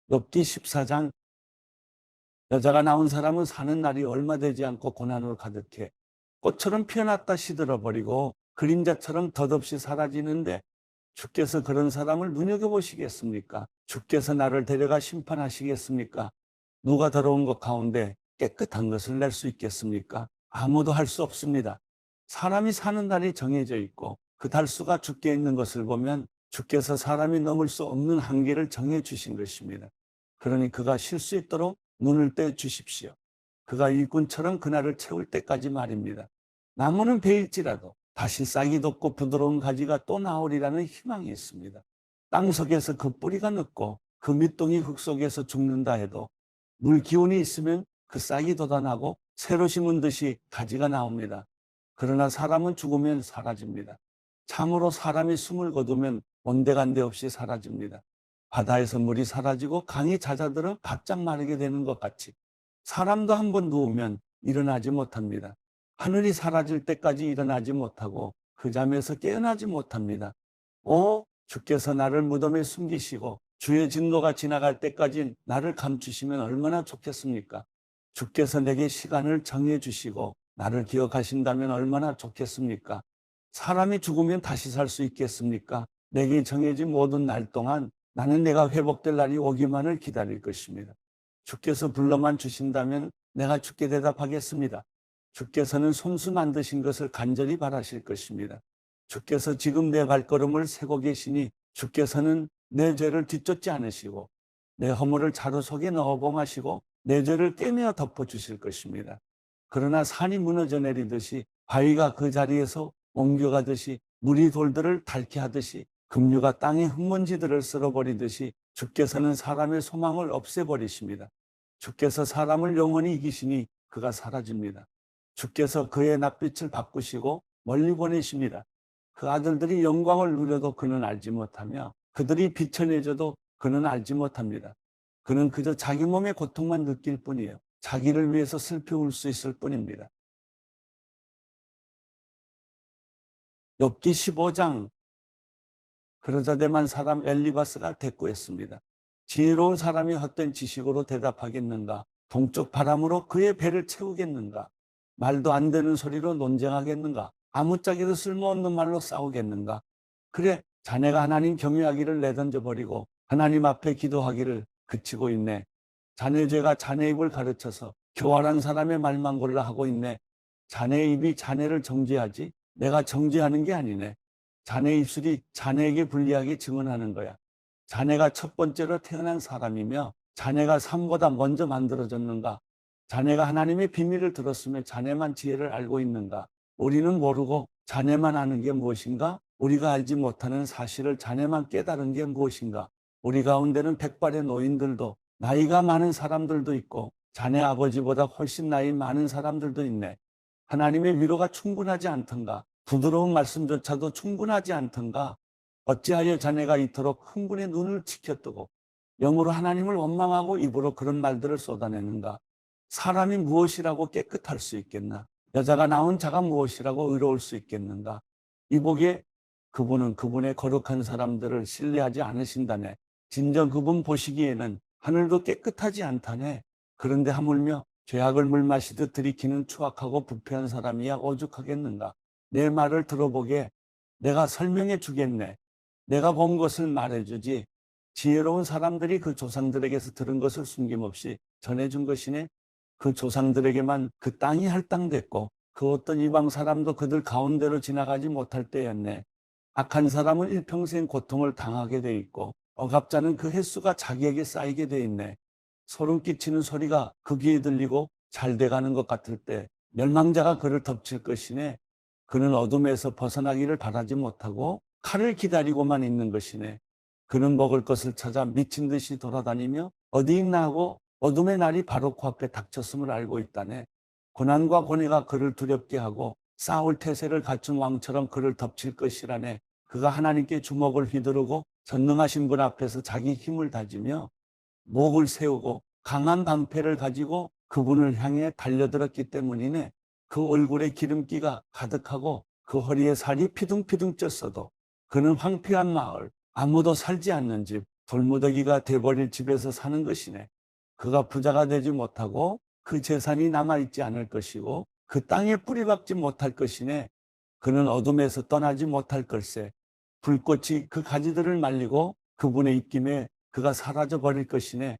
욥기 14장. 여자가 낳은 사람은 사는 날이 얼마 되지 않고 고난으로 가득해 꽃처럼 피어났다 시들어버리고 그림자처럼 덧없이 사라지는데 주께서 그런 사람을 눈여겨보시겠습니까? 주께서 나를 데려가 심판하시겠습니까? 누가 더러운 것 가운데 깨끗한 것을 낼 수 있겠습니까? 아무도 할 수 없습니다. 사람이 사는 날이 정해져 있고 그 달수가 주께 있는 것을 보면 주께서 사람이 넘을 수 없는 한계를 정해 주신 것입니다. 그러니 그가 쉴 수 있도록 눈을 떼 주십시오. 그가 일꾼처럼 그날을 채울 때까지 말입니다. 나무는 베일지라도 다시 싹이 돋고 부드러운 가지가 또 나오리라는 희망이 있습니다. 땅속에서 그 뿌리가 늙고 그 밑동이 흙 속에서 죽는다 해도 물 기운이 있으면 그 싹이 돋아나고 새로 심은 듯이 가지가 나옵니다. 그러나 사람은 죽으면 사라집니다. 참으로 사람이 숨을 거두면 온데간데 없이 사라집니다. 바다에서 물이 사라지고 강이 잦아들어 바짝 마르게 되는 것 같이 사람도 한번 누우면 일어나지 못합니다. 하늘이 사라질 때까지 일어나지 못하고 그 잠에서 깨어나지 못합니다. 주께서 나를 무덤에 숨기시고 주의 진노가 지나갈 때까지 나를 감추시면 얼마나 좋겠습니까? 주께서 내게 시간을 정해 주시고 나를 기억하신다면 얼마나 좋겠습니까? 사람이 죽으면 다시 살 수 있겠습니까? 내게 정해진 모든 날 동안 나는 내가 회복될 날이 오기만을 기다릴 것입니다. 주께서 불러만 주신다면 내가 주께 대답하겠습니다. 주께서는 손수 만드신 것을 간절히 바라실 것입니다. 주께서 지금 내 발걸음을 세고 계시니 주께서는 내 죄를 뒤쫓지 않으시고 내 허물을 자루 속에 넣어 봉하시고 내 죄를 꿰매어 덮어주실 것입니다. 그러나 산이 무너져 내리듯이 바위가 그 자리에서 옮겨가듯이 물이 돌들을 닳게 하듯이 급류가 땅의 흙먼지들을 쓸어버리듯이 주께서는 사람의 소망을 없애버리십니다. 주께서 사람을 영원히 이기시니 그가 사라집니다. 주께서 그의 낯빛을 바꾸시고 멀리 보내십니다. 그 아들들이 영광을 누려도 그는 알지 못하며 그들이 비천해져도 그는 알지 못합니다. 그는 그저 자기 몸의 고통만 느낄 뿐이에요. 자기를 위해서 슬피 울 수 있을 뿐입니다. 욥기 15장. 그러자 대만 사람 엘리바스가 대꾸했습니다. 지혜로운 사람이 헛된 지식으로 대답하겠는가? 동쪽 바람으로 그의 배를 채우겠는가? 말도 안 되는 소리로 논쟁하겠는가? 아무짝에도 쓸모없는 말로 싸우겠는가? 그래, 자네가 하나님 경외하기를 내던져버리고 하나님 앞에 기도하기를 그치고 있네. 자네 죄가 자네 입을 가르쳐서 교활한 사람의 말만 골라 하고 있네. 자네 입이 자네를 정죄하지 내가 정죄하는 게 아니네. 자네 입술이 자네에게 불리하게 증언하는 거야. 자네가 첫 번째로 태어난 사람이며 자네가 삶보다 먼저 만들어졌는가? 자네가 하나님의 비밀을 들었으면 자네만 지혜를 알고 있는가? 우리는 모르고 자네만 아는 게 무엇인가? 우리가 알지 못하는 사실을 자네만 깨달은 게 무엇인가? 우리 가운데는 백발의 노인들도 나이가 많은 사람들도 있고 자네 아버지보다 훨씬 나이 많은 사람들도 있네. 하나님의 위로가 충분하지 않던가? 부드러운 말씀조차도 충분하지 않던가? 어찌하여 자네가 이토록 흥분의 눈을 치켜뜨고 영으로 하나님을 원망하고 입으로 그런 말들을 쏟아내는가? 사람이 무엇이라고 깨끗할 수 있겠나? 여자가 낳은 자가 무엇이라고 의로울 수 있겠는가? 이보게 그분은 그분의 거룩한 사람들을 신뢰하지 않으신다네. 진정 그분 보시기에는 하늘도 깨끗하지 않다네. 그런데 하물며 죄악을 물 마시듯 들이키는 추악하고 부패한 사람이야 오죽하겠는가? 내 말을 들어보게. 내가 설명해 주겠네. 내가 본 것을 말해주지. 지혜로운 사람들이 그 조상들에게서 들은 것을 숨김없이 전해준 것이네. 그 조상들에게만 그 땅이 할당됐고 그 어떤 이방 사람도 그들 가운데로 지나가지 못할 때였네. 악한 사람은 일평생 고통을 당하게 돼 있고 억압자는 그 횟수가 자기에게 쌓이게 돼 있네. 소름 끼치는 소리가 그 귀에 들리고 잘 돼가는 것 같을 때 멸망자가 그를 덮칠 것이네. 그는 어둠에서 벗어나기를 바라지 못하고 칼을 기다리고만 있는 것이네. 그는 먹을 것을 찾아 미친 듯이 돌아다니며 어디 있나 하고 어둠의 날이 바로 코앞에 닥쳤음을 알고 있다네. 고난과 고뇌가 그를 두렵게 하고 싸울 태세를 갖춘 왕처럼 그를 덮칠 것이라네. 그가 하나님께 주먹을 휘두르고 전능하신 분 앞에서 자기 힘을 다지며 목을 세우고 강한 방패를 가지고 그분을 향해 달려들었기 때문이네. 그 얼굴에 기름기가 가득하고 그 허리에 살이 피둥피둥 쪘어도 그는 황폐한 마을, 아무도 살지 않는 집, 돌무더기가 돼버릴 집에서 사는 것이네. 그가 부자가 되지 못하고 그 재산이 남아있지 않을 것이고 그 땅에 뿌리박지 못할 것이네. 그는 어둠에서 떠나지 못할 걸세. 불꽃이 그 가지들을 말리고 그분의 입김에 그가 사라져 버릴 것이네.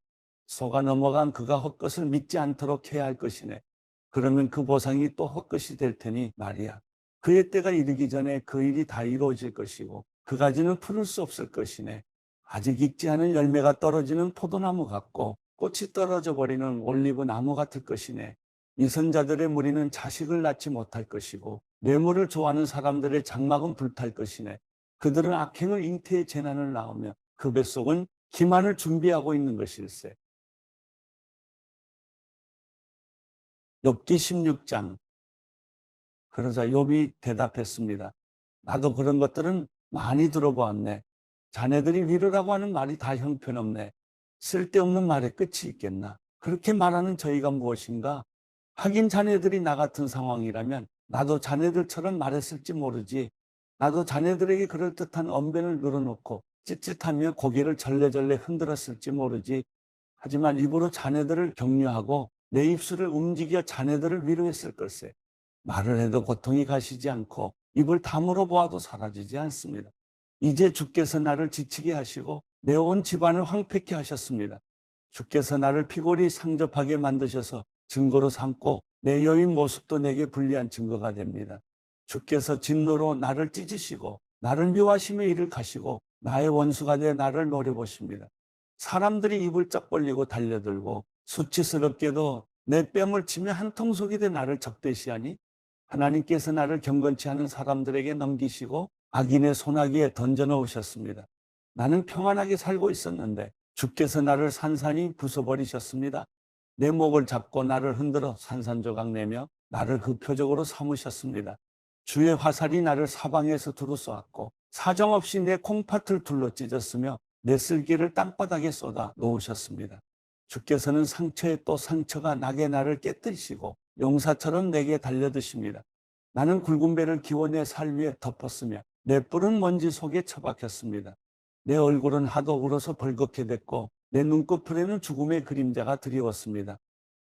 속아 넘어간 그가 헛것을 믿지 않도록 해야 할 것이네. 그러면 그 보상이 또 헛것이 될 테니 말이야. 그의 때가 이르기 전에 그 일이 다 이루어질 것이고 그 가지는 풀을 수 없을 것이네. 아직 익지 않은 열매가 떨어지는 포도나무 같고 꽃이 떨어져 버리는 올리브 나무 같을 것이네. 이선자들의 무리는 자식을 낳지 못할 것이고 뇌물을 좋아하는 사람들의 장막은 불탈 것이네. 그들은 악행을 잉태의 재난을 낳으며 그 뱃속은 기만을 준비하고 있는 것일세. 욥기 16장. 그러자 욥이 대답했습니다. 나도 그런 것들은 많이 들어보았네. 자네들이 위로라고 하는 말이 다 형편없네. 쓸데없는 말에 끝이 있겠나. 그렇게 말하는 저희가 무엇인가? 하긴 자네들이 나 같은 상황이라면 나도 자네들처럼 말했을지 모르지. 나도 자네들에게 그럴듯한 언변을 늘어놓고 찝찝하며 고개를 절레절레 흔들었을지 모르지. 하지만 입으로 자네들을 격려하고 내 입술을 움직여 자네들을 위로했을 걸세. 말을 해도 고통이 가시지 않고 입을 다물어 보아도 사라지지 않습니다. 이제 주께서 나를 지치게 하시고 내 온 집안을 황폐케 하셨습니다. 주께서 나를 피골이 상접하게 만드셔서 증거로 삼고 내 여인 모습도 내게 불리한 증거가 됩니다. 주께서 진노로 나를 찢으시고 나를 묘하심에 이를 가시고 나의 원수가 돼 나를 노려보십니다. 사람들이 입을 쩍 벌리고 달려들고 수치스럽게도 내 뺨을 치며 한통속이 돼 나를 적대시하니 하나님께서 나를 경건치 않은 사람들에게 넘기시고 악인의 손아귀에 던져놓으셨습니다. 나는 평안하게 살고 있었는데 주께서 나를 산산히 부숴버리셨습니다. 내 목을 잡고 나를 흔들어 산산조각 내며 나를 그 표적으로 삼으셨습니다. 주의 화살이 나를 사방에서 두루쏘았고 사정없이 내 콩팥을 둘러 찢었으며 내 쓸개를 땅바닥에 쏟아 놓으셨습니다. 주께서는 상처에 또 상처가 나게 나를 깨뜨리시고 용사처럼 내게 달려드십니다. 나는 굵은 배를 기워 내 살 위에 덮었으며 내 뿔은 먼지 속에 처박혔습니다. 내 얼굴은 하도 울어서 벌겋게 됐고 내 눈꺼풀에는 죽음의 그림자가 드리웠습니다.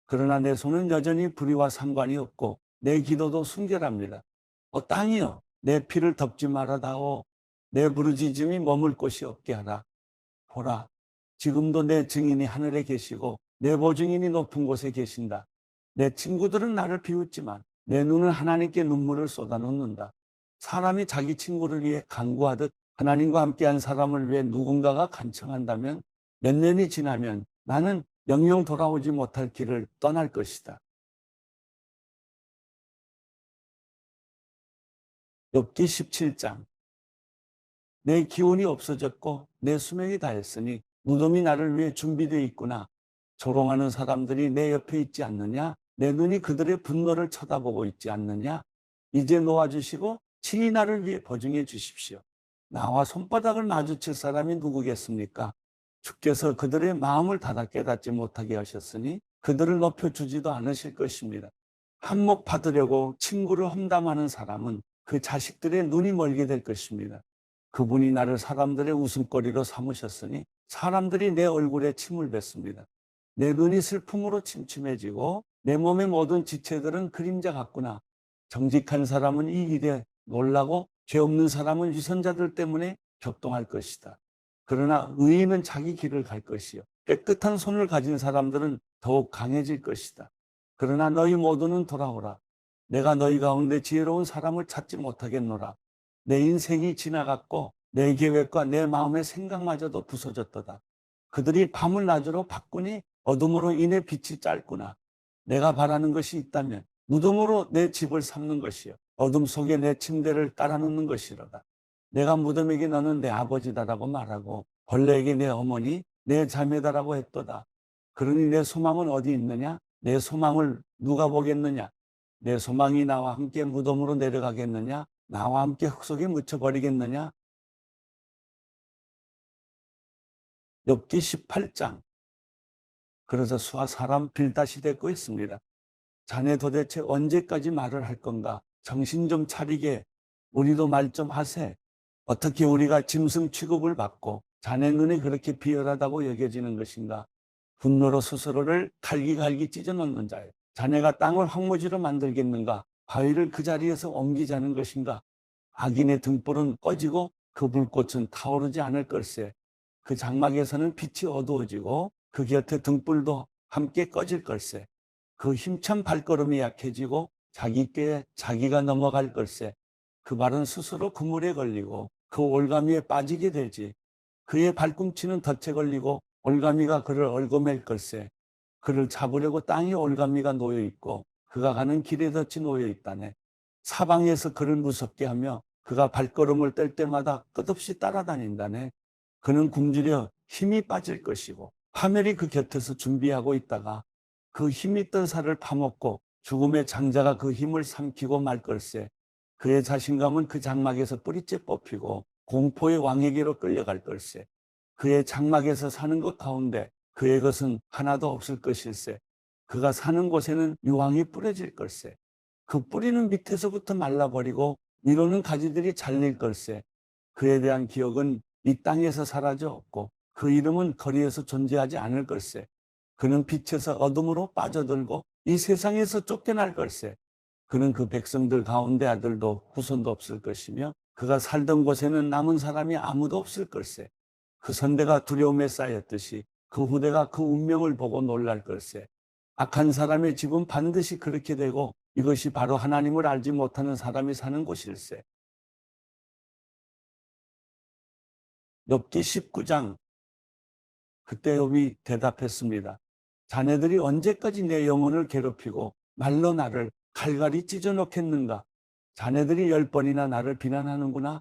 그러나 내 손은 여전히 불의와 상관이 없고 내 기도도 순결합니다. 땅이여 내 피를 덮지 말아다오. 내 부르짖음이 머물 곳이 없게 하라. 보라 지금도 내 증인이 하늘에 계시고 내 보증인이 높은 곳에 계신다. 내 친구들은 나를 비웃지만 내 눈은 하나님께 눈물을 쏟아놓는다. 사람이 자기 친구를 위해 간구하듯 하나님과 함께한 사람을 위해 누군가가 간청한다면 몇 년이 지나면 나는 영영 돌아오지 못할 길을 떠날 것이다. 욥기 17장. 내 기운이 없어졌고 내 수명이 다했으니 무덤이 나를 위해 준비되어 있구나. 조롱하는 사람들이 내 옆에 있지 않느냐? 내 눈이 그들의 분노를 쳐다보고 있지 않느냐? 이제 놓아주시고 친히 나를 위해 보증해 주십시오. 나와 손바닥을 마주칠 사람이 누구겠습니까? 주께서 그들의 마음을 닫아 깨닫지 못하게 하셨으니 그들을 높여주지도 않으실 것입니다. 한몫 받으려고 친구를 험담하는 사람은 그 자식들의 눈이 멀게 될 것입니다. 그분이 나를 사람들의 웃음거리로 삼으셨으니 사람들이 내 얼굴에 침을 뱉습니다. 내 눈이 슬픔으로 침침해지고 내 몸의 모든 지체들은 그림자 같구나. 정직한 사람은 이 일에 놀라고 죄 없는 사람은 위선자들 때문에 격동할 것이다. 그러나 의인은 자기 길을 갈 것이요 깨끗한 손을 가진 사람들은 더욱 강해질 것이다. 그러나 너희 모두는 돌아오라. 내가 너희 가운데 지혜로운 사람을 찾지 못하겠노라. 내 인생이 지나갔고 내 계획과 내 마음의 생각마저도 부서졌도다. 그들이 밤을 낮으로 바꾸니 어둠으로 인해 빛이 짧구나. 내가 바라는 것이 있다면 무덤으로 내 집을 삼는 것이요 어둠 속에 내 침대를 깔아놓는 것이로다. 내가 무덤에게 너는 내 아버지다라고 말하고 벌레에게 내 어머니, 내 자매다라고 했도다. 그러니 내 소망은 어디 있느냐? 내 소망을 누가 보겠느냐? 내 소망이 나와 함께 무덤으로 내려가겠느냐? 나와 함께 흙 속에 묻혀버리겠느냐? 욥기 18장. 그래서 수아 사람 빌닷이 대꾸 했습니다. 자네 도대체 언제까지 말을 할 건가? 정신 좀 차리게. 우리도 말 좀 하세. 어떻게 우리가 짐승 취급을 받고 자네 눈에 그렇게 비열하다고 여겨지는 것인가? 분노로 스스로를 갈기갈기 찢어놓는 자요. 자네가 땅을 황무지로 만들겠는가? 바위를 그 자리에서 옮기자는 것인가? 악인의 등불은 꺼지고 그 불꽃은 타오르지 않을 걸세. 그 장막에서는 빛이 어두워지고 그 곁에 등불도 함께 꺼질 걸세. 그 힘찬 발걸음이 약해지고 자기 꾀에 자기가 넘어갈 걸세. 그 발은 스스로 그물에 걸리고 그 올가미에 빠지게 되지. 그의 발꿈치는 덫에 걸리고 올가미가 그를 얽어맬 걸세. 그를 잡으려고 땅에 올가미가 놓여 있고 그가 가는 길에 덫이 놓여 있다네. 사방에서 그를 무섭게 하며 그가 발걸음을 뗄 때마다 끝없이 따라다닌다네. 그는 굶주려 힘이 빠질 것이고 파멸이 그 곁에서 준비하고 있다가 그 힘이 뜬 살을 파먹고 죽음의 장자가 그 힘을 삼키고 말 걸세. 그의 자신감은 그 장막에서 뿌리째 뽑히고 공포의 왕에게로 끌려갈 걸세. 그의 장막에서 사는 것 가운데 그의 것은 하나도 없을 것일세. 그가 사는 곳에는 유황이 뿌려질 걸세. 그 뿌리는 밑에서부터 말라버리고 위로는 가지들이 잘릴 걸세. 그에 대한 기억은 이 땅에서 사라져 없고 그 이름은 거리에서 존재하지 않을 걸세. 그는 빛에서 어둠으로 빠져들고 이 세상에서 쫓겨날 걸세. 그는 그 백성들 가운데 아들도 후손도 없을 것이며 그가 살던 곳에는 남은 사람이 아무도 없을 걸세. 그 선대가 두려움에 쌓였듯이 그 후대가 그 운명을 보고 놀랄 걸세. 악한 사람의 집은 반드시 그렇게 되고 이것이 바로 하나님을 알지 못하는 사람이 사는 곳일세. 욥기 19장. 그때 욥이 대답했습니다. 자네들이 언제까지 내 영혼을 괴롭히고 말로 나를 칼갈이 찢어놓겠는가? 자네들이 10번이나 나를 비난하는구나.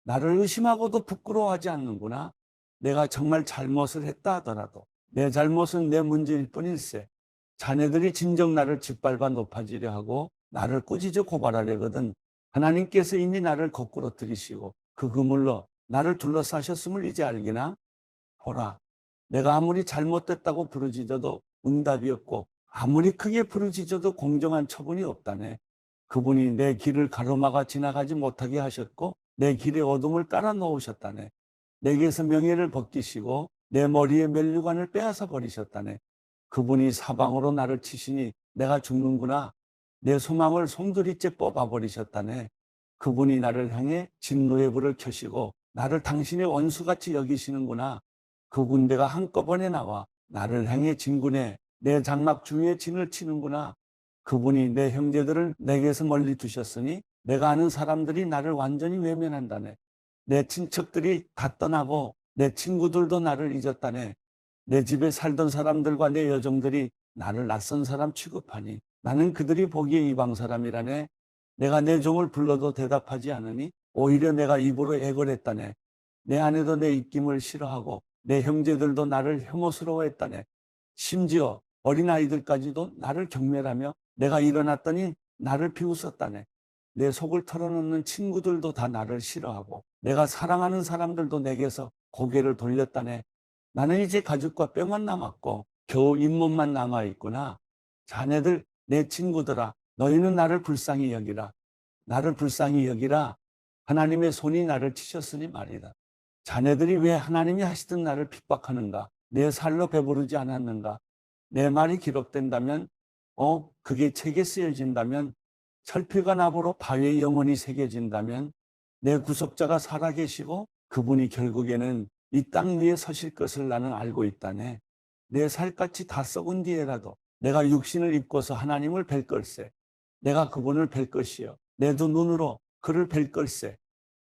나를 의심하고도 부끄러워하지 않는구나. 내가 정말 잘못을 했다 하더라도 내 잘못은 내 문제일 뿐일세. 자네들이 진정 나를 짓밟아 높아지려 하고 나를 꾸짖어 고발하려거든 하나님께서 이미 나를 거꾸로 들이시고 그 그물로 나를 둘러싸셨음을 이제 알기나? 보라, 내가 아무리 잘못됐다고 부르짖어도 응답이 없고 아무리 크게 부르짖어도 공정한 처분이 없다네. 그분이 내 길을 가로막아 지나가지 못하게 하셨고 내 길에 어둠을 깔아 놓으셨다네. 내게서 명예를 벗기시고 내 머리에 면류관을 빼앗아 버리셨다네. 그분이 사방으로 나를 치시니 내가 죽는구나. 내 소망을 송두리째 뽑아버리셨다네. 그분이 나를 향해 진노의 불을 켜시고 나를 당신의 원수같이 여기시는구나. 그 군대가 한꺼번에 나와 나를 향해 진군해 내 장막 주위에 진을 치는구나. 그분이 내 형제들을 내게서 멀리 두셨으니 내가 아는 사람들이 나를 완전히 외면한다네. 내 친척들이 다 떠나고 내 친구들도 나를 잊었다네. 내 집에 살던 사람들과 내 여종들이 나를 낯선 사람 취급하니 나는 그들이 보기에 이방 사람이라네. 내가 내 종을 불러도 대답하지 않으니 오히려 내가 입으로 애걸했다네. 내 아내도 내 입김을 싫어하고 내 형제들도 나를 혐오스러워했다네. 심지어 어린아이들까지도 나를 경멸하며 내가 일어났더니 나를 비웃었다네. 내 속을 털어놓는 친구들도 다 나를 싫어하고 내가 사랑하는 사람들도 내게서 고개를 돌렸다네. 나는 이제 가죽과 뼈만 남았고 겨우 잇몸만 남아있구나. 자네들 내 친구들아, 너희는 나를 불쌍히 여기라. 나를 불쌍히 여기라. 하나님의 손이 나를 치셨으니 말이다. 자네들이 왜 하나님이 하시던 나를 핍박하는가? 내 살로 배부르지 않았는가? 내 말이 기록된다면, 그게 책에 쓰여진다면, 철필과 나무로 바위에 영원히 새겨진다면, 내 구속자가 살아계시고 그분이 결국에는 이 땅 위에 서실 것을 나는 알고 있다네. 내 살갗이 다 썩은 뒤에라도 내가 육신을 입고서 하나님을 뵐 걸세. 내가 그분을 뵐 것이요. 내 두 눈으로 그를 뵐 걸세.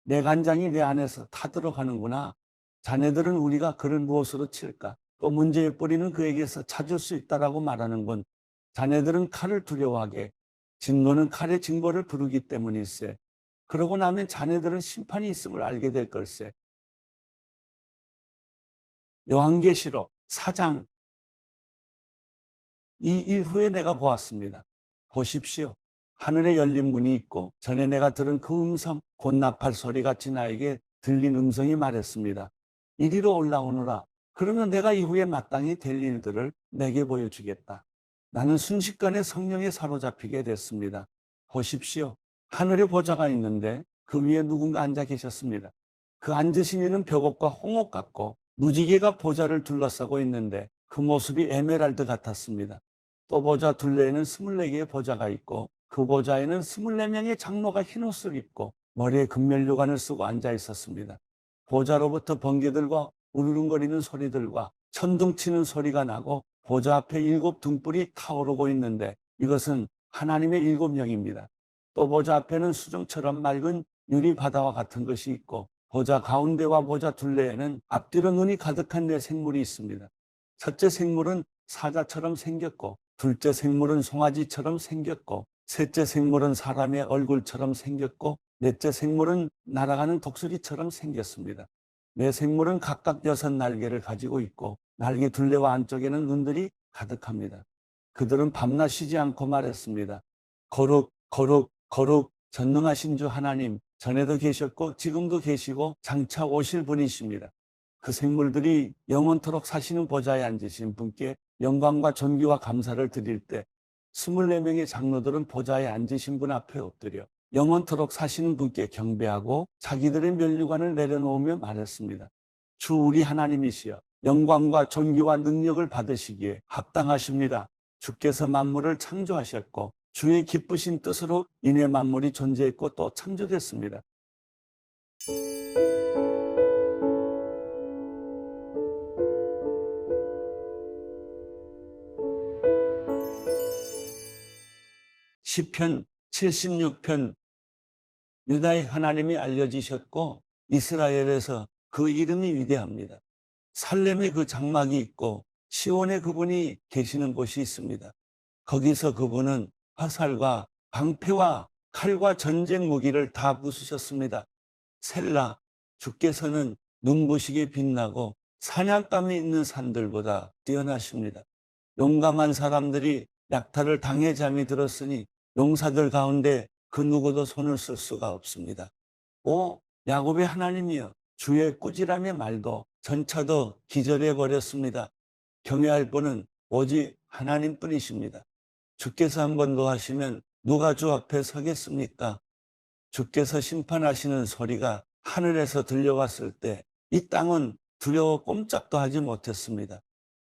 내 간장이 내 안에서 타들어가는구나. 자네들은 우리가 그를 무엇으로 칠까? 또 문제의 뿌리는 그에게서 찾을 수 있다라고 말하는군. 자네들은 칼을 두려워하게 진노는 칼의 징벌을 부르기 때문일세. 그러고 나면 자네들은 심판이 있음을 알게 될 걸세. 요한계시록 4장. 이 이후에 내가 보았습니다. 보십시오. 하늘에 열린 문이 있고 전에 내가 들은 그 음성, 곧 나팔 소리같이 나에게 들린 음성이 말했습니다. 이리로 올라오너라. 그러면 내가 이후에 마땅히 될 일들을 내게 보여주겠다. 나는 순식간에 성령에 사로잡히게 됐습니다. 보십시오. 하늘에 보좌가 있는데 그 위에 누군가 앉아 계셨습니다. 그 앉으신 이는 벽옥과 홍옥 같고 무지개가 보좌를 둘러싸고 있는데 그 모습이 에메랄드 같았습니다. 또 보좌 둘레에는 24개의 보좌가 있고 그 보좌에는 24명의 장로가 흰옷을 입고 머리에 금면류관을 쓰고 앉아 있었습니다. 보좌로부터 번개들과 우르릉거리는 소리들과 천둥치는 소리가 나고 보좌 앞에 7 등불이 타오르고 있는데 이것은 하나님의 7영입니다. 또 보좌 앞에는 수정처럼 맑은 유리 바다와 같은 것이 있고 보좌 가운데와 보좌 둘레에는 앞뒤로 눈이 가득한 네 생물이 있습니다. 첫째 생물은 사자처럼 생겼고 둘째 생물은 송아지처럼 생겼고 셋째 생물은 사람의 얼굴처럼 생겼고 넷째 생물은 날아가는 독수리처럼 생겼습니다. 네 생물은 각각 6날개를 가지고 있고 날개 둘레와 안쪽에는 눈들이 가득합니다. 그들은 밤낮 쉬지 않고 말했습니다. 거룩 거룩 거룩 전능하신 주 하나님, 전에도 계셨고 지금도 계시고 장차 오실 분이십니다. 그 생물들이 영원토록 사시는 보좌에 앉으신 분께 영광과 존귀와 감사를 드릴 때 24명의 장로들은 보좌에 앉으신 분 앞에 엎드려 영원토록 사시는 분께 경배하고 자기들의 면류관을 내려놓으며 말했습니다. 주 우리 하나님이시여, 영광과 존귀와 능력을 받으시기에 합당하십니다. 주께서 만물을 창조하셨고 주의 기쁘신 뜻으로 인해 만물이 존재했고 또 창조됐습니다. 시편 76편. 유다의 하나님이 알려지셨고 이스라엘에서 그 이름이 위대합니다. 살렘에 그 장막이 있고 시온에 그분이 계시는 곳이 있습니다. 거기서 그분은 화살과 방패와 칼과 전쟁 무기를 다 부수셨습니다. 셀라, 주께서는 눈부시게 빛나고 사냥감이 있는 산들보다 뛰어나십니다. 용감한 사람들이 약탈을 당해 잠이 들었으니 용사들 가운데 그 누구도 손을 쓸 수가 없습니다. 오 야곱의 하나님이여, 주의 꾸지람의 말도 전차도 기절해 버렸습니다. 경외할 분은 오직 하나님뿐이십니다. 주께서 한 번 노하시면 누가 주 앞에 서겠습니까? 주께서 심판하시는 소리가 하늘에서 들려왔을 때 이 땅은 두려워 꼼짝도 하지 못했습니다.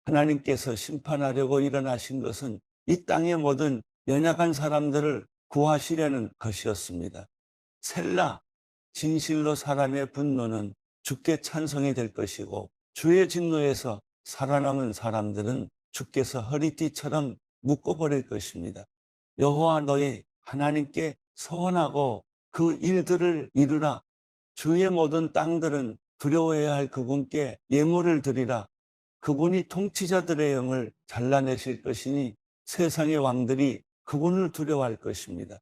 하나님께서 심판하려고 일어나신 것은 이 땅의 모든 연약한 사람들을 구하시려는 것이었습니다. 셀라, 진실로 사람의 분노는 주께 찬송이 될 것이고 주의 진노에서 살아남은 사람들은 주께서 허리띠처럼 묶어버릴 것입니다. 여호와 너희 하나님께 서원하고 그 일들을 이루라. 주의 모든 땅들은 두려워해야 할 그분께 예물을 드리라. 그분이 통치자들의 영을 잘라내실 것이니 세상의 왕들이 그분을 두려워할 것입니다.